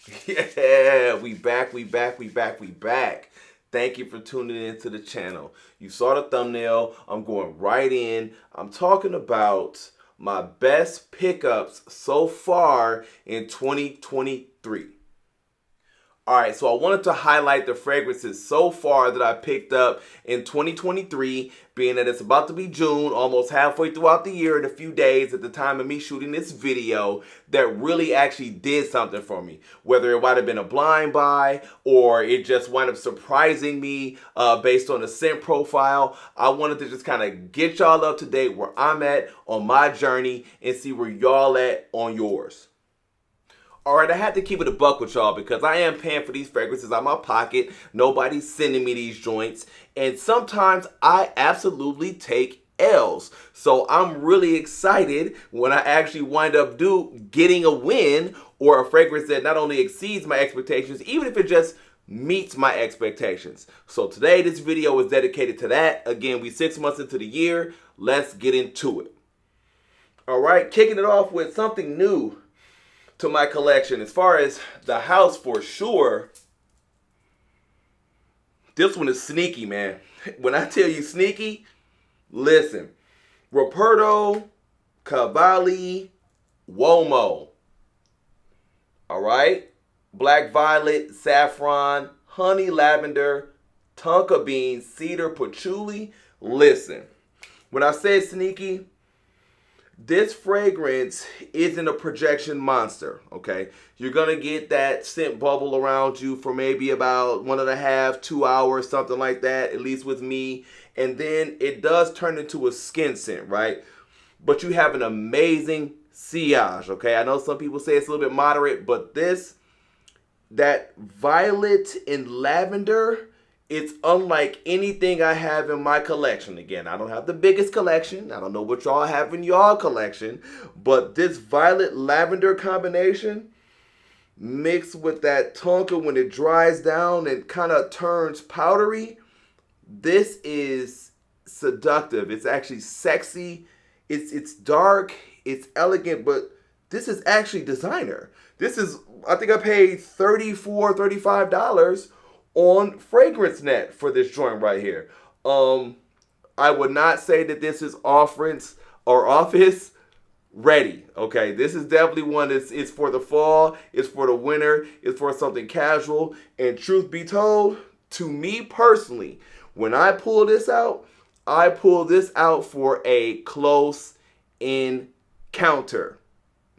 Yeah, we back, we back, we back, we back. Thank you for tuning into the channel. You saw the thumbnail. I'm going right in. I'm talking about my best pickups so far in 2023. Alright, so I wanted to highlight the fragrances so far that I picked up in 2023, being that it's about to be June, almost halfway throughout the year in a few days at the time of me shooting this video, that really actually did something for me. Whether it might have been a blind buy or it just wound up surprising me based on the scent profile. I wanted to just kind of get y'all up to date where I'm at on my journey and see where y'all at on yours. Alright, I had to keep it a buck with y'all because I am paying for these fragrances out of my pocket. Nobody's sending me these joints. And sometimes I absolutely take L's. So I'm really excited when I actually wind up getting a win or a fragrance that not only exceeds my expectations, even if it just meets my expectations. So today this video is dedicated to that. Again, we 6 months into the year. Let's get into it. Alright, kicking it off with something new to my collection. As far as the house, for sure, this one is sneaky, man. When I tell you sneaky, listen. Roberto, Cavilli, Uomo. Alright? Black violet, saffron, honey lavender, tonka bean, cedar, patchouli. Listen. When I say sneaky, this fragrance isn't a projection monster, okay? You're gonna get that scent bubble around you for maybe about 1.5, 2 hours, something like that, at least with me. And then it does turn into a skin scent, right? But you have an amazing sillage, okay? I know some people say it's a little bit moderate, but that violet and lavender, it's unlike anything I have in my collection. Again, I don't have the biggest collection. I don't know what y'all have in y'all collection. But this violet lavender combination mixed with that tonka when it dries down and kind of turns powdery, this is seductive. It's actually sexy. It's dark. It's elegant. But this is actually designer. This is, I think I paid $34, $35 on FragranceNet for this joint right here. I would not say that this is office ready. Okay, this is definitely one it's for the fall, it's for the winter, it's for something casual. And truth be told, to me personally, when I pull this out, I pull this out for a close encounter.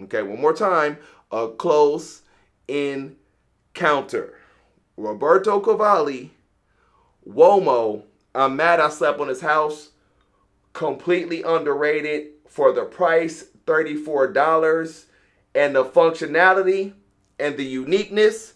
Okay, one more time, a close encounter. Roberto Cavilli, Uomo, I'm mad I slept on his house. Completely underrated for the price, $34. And the functionality and the uniqueness,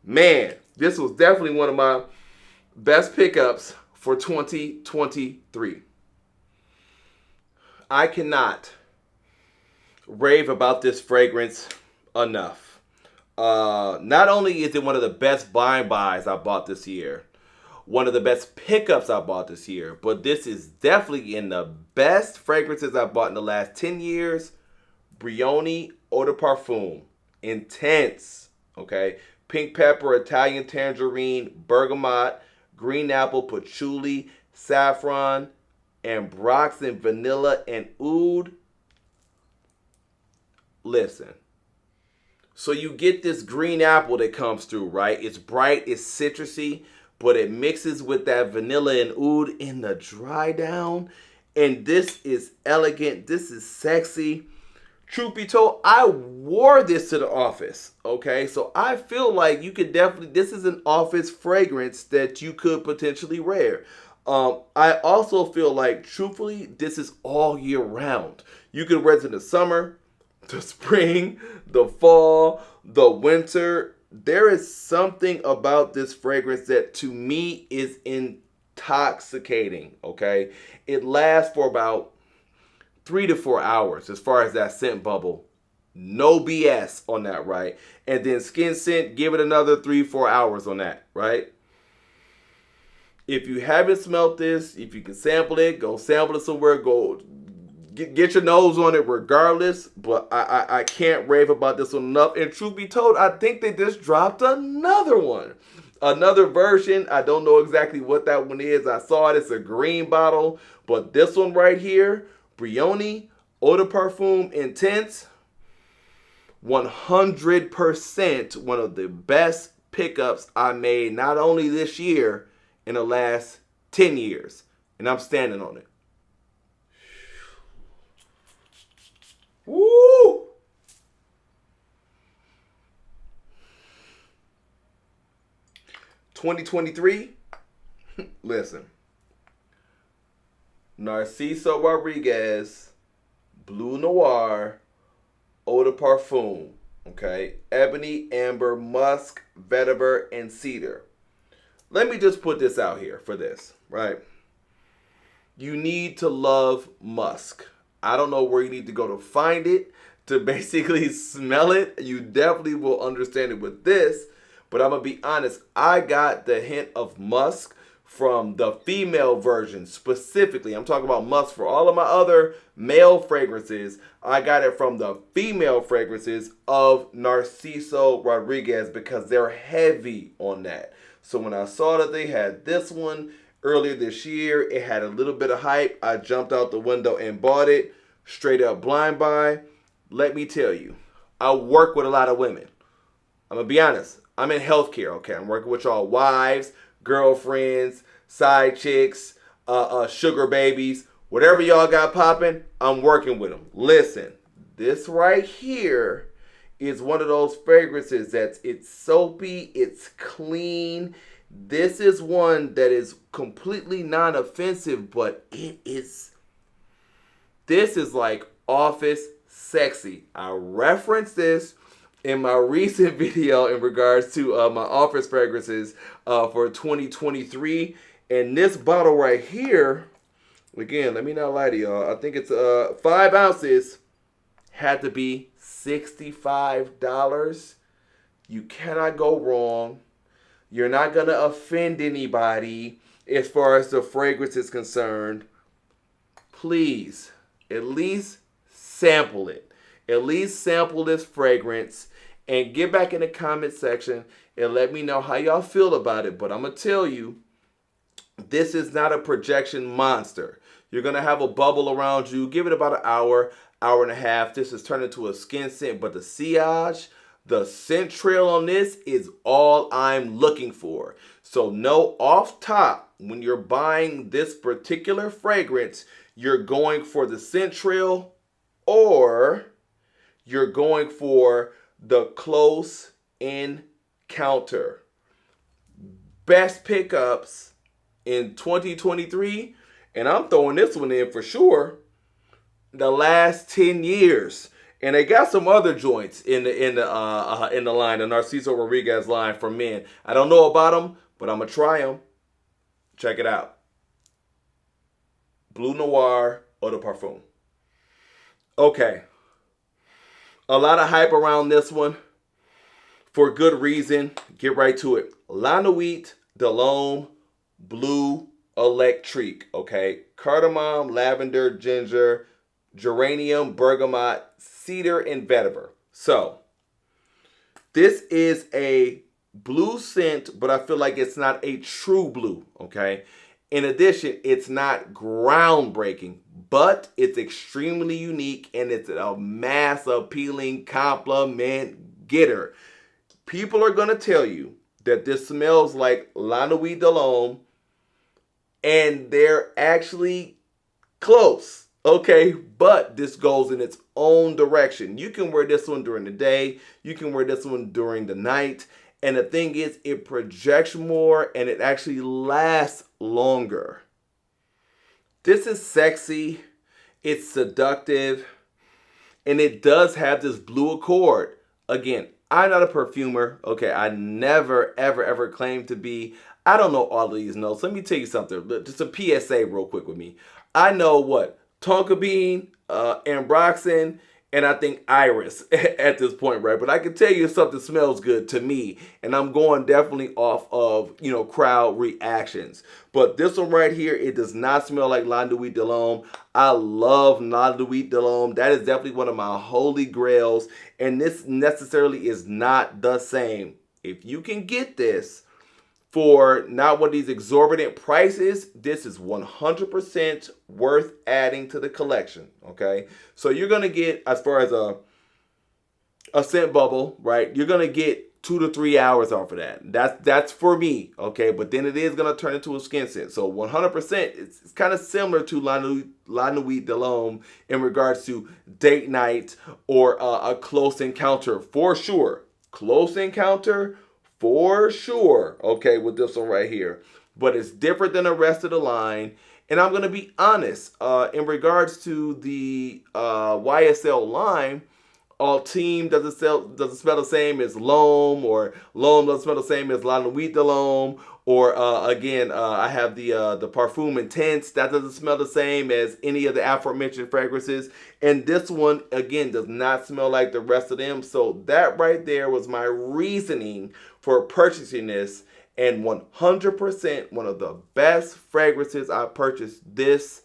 man, this was definitely one of my best pickups for 2023. I cannot rave about this fragrance enough. Not only is it one of the best blind buys I bought this year, one of the best pickups I bought this year, but this is definitely in the best fragrances I bought in the last 10 years. Brioni Eau Parfum Intense, okay? Pink pepper, Italian tangerine, bergamot, green apple, patchouli, saffron, ambroxan, vanilla, and oud. Listen. So you get this green apple that comes through, right? It's bright, it's citrusy, but it mixes with that vanilla and oud in the dry down. And this is elegant. This is sexy. Truth be told, I wore this to the office, okay? So I feel like you could definitely, this is an office fragrance that you could potentially wear. I also feel like, truthfully, this is all year round. You can wear it in the summer, the spring, the fall, the winter. There is something about this fragrance that to me is intoxicating, okay? It lasts for about 3 to 4 hours as far as that scent bubble. No BS on that, right? And then skin scent, give it another 3-4 hours on that, right? If you haven't smelled this, if you can sample it, go sample it somewhere. Go get your nose on it regardless, but I can't rave about this one enough. And truth be told, I think they just dropped another one. Another version. I don't know exactly what that one is. I saw it. It's a green bottle. But this one right here, Brioni EDP Intense, 100% one of the best pickups I made, not only this year, in the last 10 years. And I'm standing on it. Woo! $2023. Listen. Narciso Rodriguez, Bleu Noir, Eau de Parfum. Okay? Ebony, Amber, Musk, Vetiver, and Cedar. Let me just put this out here for this, right? You need to love musk. I don't know where you need to go to find it, to basically smell it. You definitely will understand it with this. But I'm going to be honest, I got the hint of musk from the female version specifically. I'm talking about musk for all of my other male fragrances. I got it from the female fragrances of Narciso Rodriguez because they're heavy on that. So when I saw that they had this one earlier this year, it had a little bit of hype. I jumped out the window and bought it. Straight up blind buy. Let me tell you, I work with a lot of women. I'm going to be honest. I'm in healthcare, okay? I'm working with y'all wives, girlfriends, side chicks, sugar babies. Whatever y'all got popping, I'm working with them. Listen, this right here is one of those fragrances it's soapy, it's clean. This is one that is completely non-offensive, but this is like office sexy. I referenced this in my recent video in regards to my office fragrances for 2023. And this bottle right here, again, let me not lie to y'all. I think it's 5 ounces, had to be $65. You cannot go wrong. You're not going to offend anybody as far as the fragrance is concerned. Please, at least sample it. At least sample this fragrance and get back in the comment section and let me know how y'all feel about it. But I'm going to tell you, this is not a projection monster. You're going to have a bubble around you. Give it about an hour, hour and a half. This is turned into a skin scent. But the sillage, the scent trail on this is all I'm looking for. So know off top, when you're buying this particular fragrance, you're going for the scent trail or you're going for the close encounter. Best pickups in 2023, and I'm throwing this one in for sure, the last 10 years. And they got some other joints in the line, the Narciso Rodriguez line for men. I don't know about them, but I'm gonna try them. Check it out. Bleu Noir Eau de Parfum. Okay. A lot of hype around this one for good reason. Get right to it. La Nuit de l'Homme Bleu Electrique. Okay. Cardamom, lavender, ginger, geranium, bergamot, cedar, and vetiver. So, this is a blue scent, but I feel like it's not a true blue, okay? In addition, it's not groundbreaking, but it's extremely unique, and it's a mass appealing compliment getter. People are going to tell you that this smells like La Nuit de l'Homme, and they're actually close. Okay, but this goes in its own direction. You can wear this one during the day. You can wear this one during the night. And the thing is, it projects more and it actually lasts longer. This is sexy. It's seductive. And it does have this blue accord. Again, I'm not a perfumer. Okay, I never, ever claimed to be. I don't know all of these notes. Let me tell you something. Just a PSA real quick with me. I know what? Tonka bean, ambroxan, and I think Iris at this point, right? But I can tell you if something smells good to me, and I'm going definitely off of, you know, crowd reactions. But this one right here, it does not smell like La Nuit de l'Homme. I love La Nuit de l'Homme. That is definitely one of my holy grails, and this necessarily is not the same. If you can get this for not one of these exorbitant prices, this is 100% worth adding to the collection, okay? So you're going to get, as far as a scent bubble, right, you're going to get 2 to 3 hours off of that. That's for me, okay? But then it is going to turn into a skin scent. So 100%, it's kind of similar to La Nuit de l'Homme in regards to date night or a close encounter, for sure. Close encounter, for sure, okay, with this one right here. But it's different than the rest of the line. And I'm going to be honest, in regards to the YSL line, Ultime doesn't smell the same as L'Homme, or L'Homme doesn't smell the same as La Nuit de l'Homme, or again, I have the Parfum Intense, that doesn't smell the same as any of the aforementioned fragrances, and this one, again, does not smell like the rest of them. So that right there was my reasoning for purchasing this, and 100% one of the best fragrances I purchased this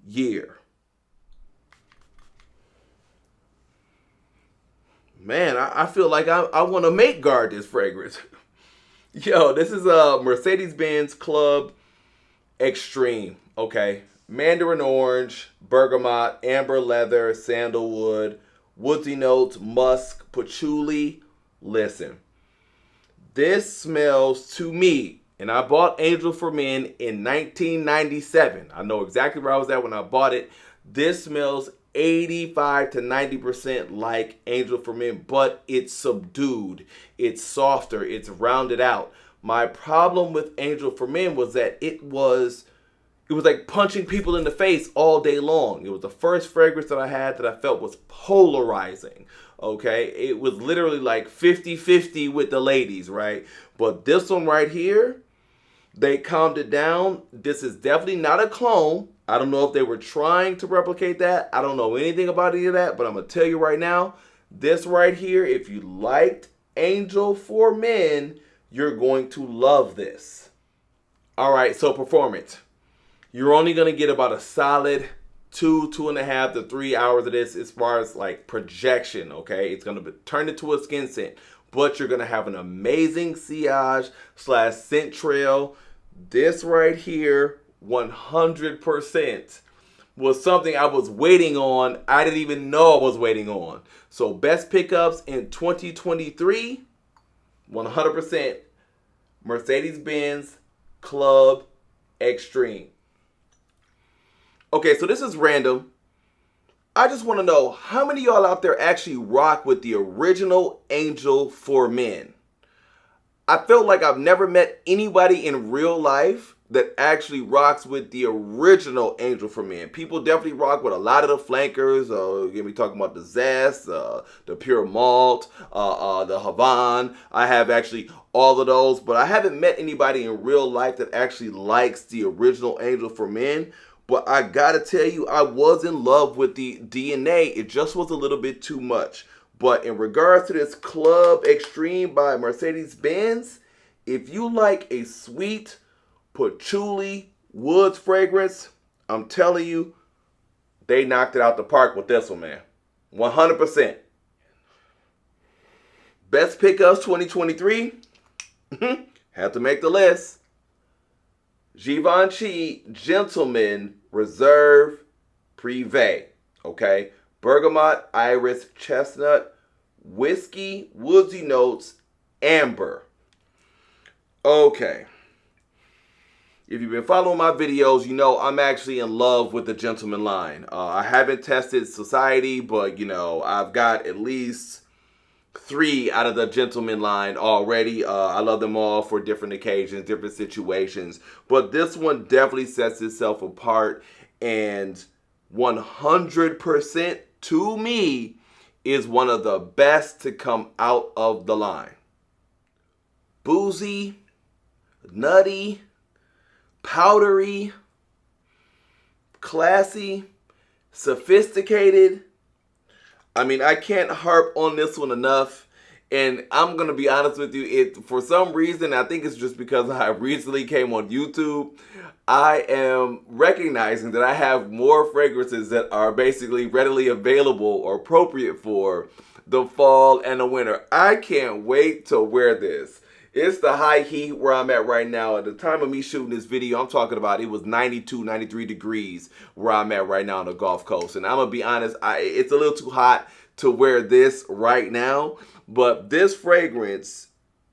year. Man, I feel like I want to make guard this fragrance. Yo, this is a Mercedes-Benz Club Extreme, okay? Mandarin orange, bergamot, amber leather, sandalwood, woodsy notes, musk, patchouli. Listen, this smells to me, and I bought Angel for Men in 1997. I know exactly where I was at when I bought it. This smells 85 to 90% like Angel for Men, but it's subdued, it's softer, it's rounded out. My problem with Angel for Men was that it was like punching people in the face all day long. It was the first fragrance that I had that I felt was polarizing, okay? It was literally like 50-50 with the ladies, right? But this one right here, they calmed it down. This is definitely not a clone. I don't know if they were trying to replicate that. I don't know anything about any of that, but I'm going to tell you right now, this right here, if you liked Angel for Men, you're going to love this. All right, so performance. You're only going to get about a solid 2.5 to 3 hours of this as far as like projection, okay? It's going to turn into a skin scent, but you're going to have an amazing sillage / scent trail. This right here, 100% was something I was waiting on. I didn't even know I was waiting on. So best pickups in 2023, 100% Mercedes-Benz Club Extreme. Okay, so this is random. I just want to know how many of y'all out there actually rock with the original Angel for Men. I felt like I've never met anybody in real life that actually rocks with the original Angel for Men. People definitely rock with a lot of the flankers. You're going to be talking about the Zest, the Pure Malt, the Havana. I have actually all of those, but I haven't met anybody in real life that actually likes the original Angel for Men. But I gotta tell you, I was in love with the DNA. It just was a little bit too much. But in regards to this Club Extreme by Mercedes-Benz, if you like a sweet patchouli woods fragrance, I'm telling you, they knocked it out the park with this one, man. 100%. Best pickups 2023. Have to make the list. Givenchy Gentleman Reserve Privee, okay? Bergamot, iris, chestnut, whiskey, woodsy notes, amber. Okay. If you've been following my videos, you know I'm actually in love with the Gentleman line. I haven't tested Society, but, you know, I've got at least 3 out of the Gentleman line already. I love them all for different occasions, different situations. But this one definitely sets itself apart, and 100% to me is one of the best to come out of the line. Boozy, nutty, powdery, classy, sophisticated. I mean, I can't harp on this one enough. And I'm going to be honest with you, for some reason, I think it's just because I recently came on YouTube, I am recognizing that I have more fragrances that are basically readily available or appropriate for the fall and the winter. I can't wait to wear this. It's the high heat where I'm at right now. At the time of me shooting this video, I'm talking about it was 92, 93 degrees where I'm at right now on the Gulf Coast. And I'm going to be honest, it's a little too hot to wear this right now. But this fragrance,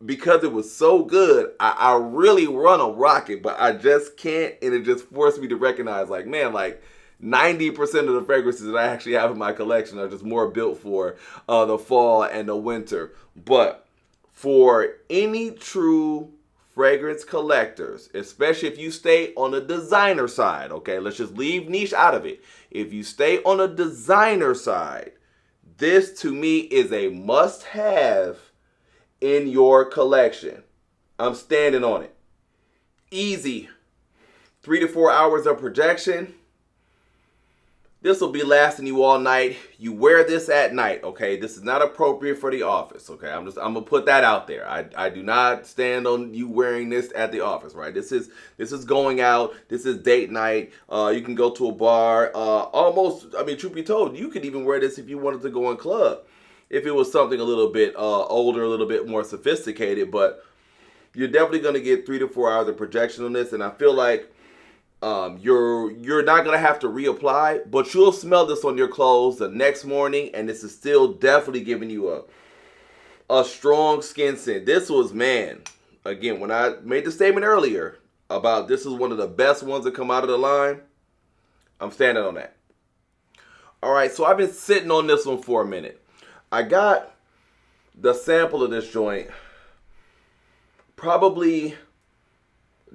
because it was so good, I really want to rock it, but I just can't, and it just forced me to recognize, like, man, like 90% of the fragrances that I actually have in my collection are just more built for the fall and the winter. But for any true fragrance collectors, especially if you stay on the designer side, okay, let's just leave niche out of it. If you stay on the designer side, this to me is a must-have in your collection. I'm standing on it. Easy. 3 to 4 hours of projection. This will be lasting you all night. You wear this at night, okay? This is not appropriate for the office, okay? I'm gonna put that out there. I do not stand on you wearing this at the office, right? This is going out. This is date night. You can go to a bar. Almost, I mean, truth be told, you could even wear this if you wanted to go in club. If it was something a little bit older, a little bit more sophisticated, but you're definitely gonna get 3 to 4 hours of projection on this, and I feel like you're not gonna have to reapply, but you'll smell this on your clothes the next morning, and this is still definitely giving you a strong skin scent. This was, man, again, when I made the statement earlier about this is one of the best ones that come out of the line, I'm standing on that. All right, so I've been sitting on this one for a minute. I got the sample of this joint probably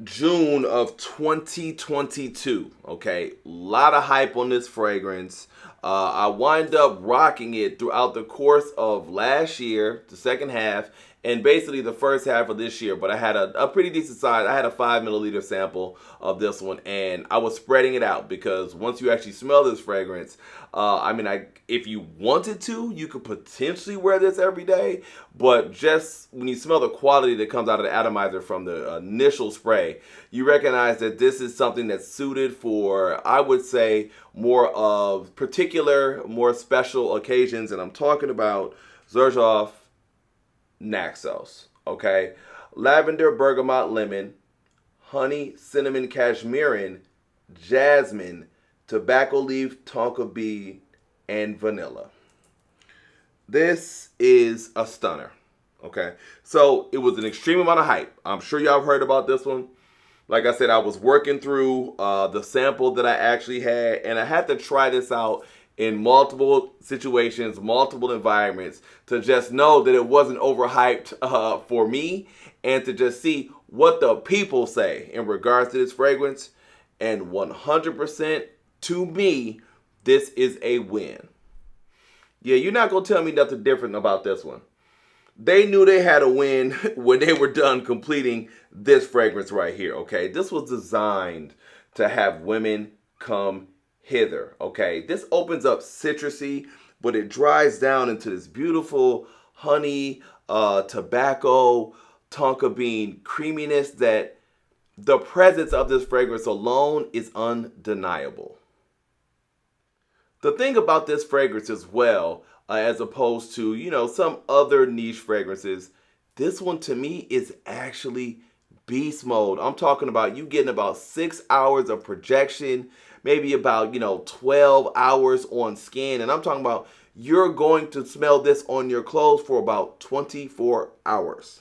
June of 2022, okay? A lot of hype on this fragrance. I wind up rocking it throughout the course of last year, the second half, and basically the first half of this year. But I had a pretty decent size. I had a 5 milliliter sample of this one, and I was spreading it out because once you actually smell this fragrance, I mean, if you wanted to, you could potentially wear this every day, but just when you smell the quality that comes out of the atomizer from the initial spray, you recognize that this is something that's suited for, I would say, more of particular, more special occasions, and I'm talking about Xerjoff Naxos, okay? Lavender, bergamot, lemon, honey, cinnamon, cashmerean, jasmine, tobacco leaf, tonka bean, and vanilla. This is a stunner, okay? So it was an extreme amount of hype. I'm sure y'all have heard about this one. Like I said, I was working through the sample that I actually had, and I had to try this out in multiple situations, multiple environments, to just know that it wasn't overhyped for me, and to just see what the people say in regards to this fragrance. And 100% to me, this is a win. Yeah, you're not going to tell me nothing different about this one. They knew they had a win when they were done completing this fragrance right here, okay? This was designed to have women come hither, okay? This opens up citrusy, but it dries down into this beautiful honey, tobacco, tonka bean creaminess that the presence of this fragrance alone is undeniable. The thing about this fragrance as well, as opposed to, you know, some other niche fragrances, this one to me is actually beast mode. I'm talking about you getting about 6 hours of projection, maybe about, 12 hours on skin. And I'm talking about you're going to smell this on your clothes for about 24 hours.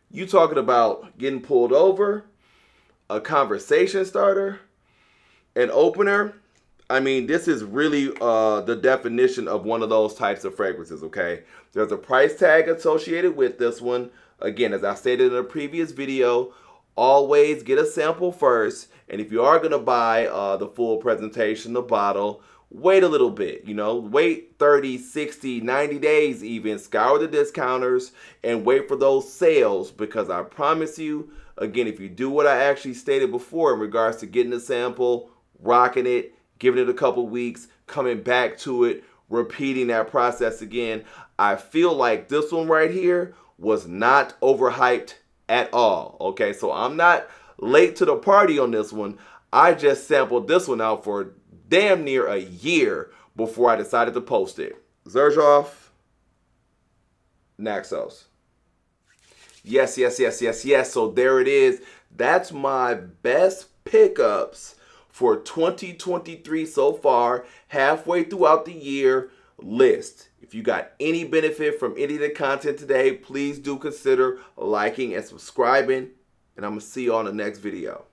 You talking about getting pulled over, a conversation starter, an opener. I mean, this is really the definition of one of those types of fragrances, okay? There's a price tag associated with this one. Again, as I stated in a previous video, always get a sample first. And if you are going to buy the full presentation, the bottle, wait a little bit, wait 30, 60, 90 days even. Scour the discounters and wait for those sales, because I promise you, again, if you do what I actually stated before in regards to getting a sample, rocking it, giving it a couple weeks, coming back to it, repeating that process again. I feel like this one right here was not overhyped at all. Okay, so I'm not late to the party on this one. I just sampled this one out for damn near a year before I decided to post it. Xerjoff Naxos. Yes. So there it is. That's my best pickups for 2023 so far, halfway throughout the year list. If you got any benefit from any of the content today, please do consider liking and subscribing. And I'm going to see you on the next video.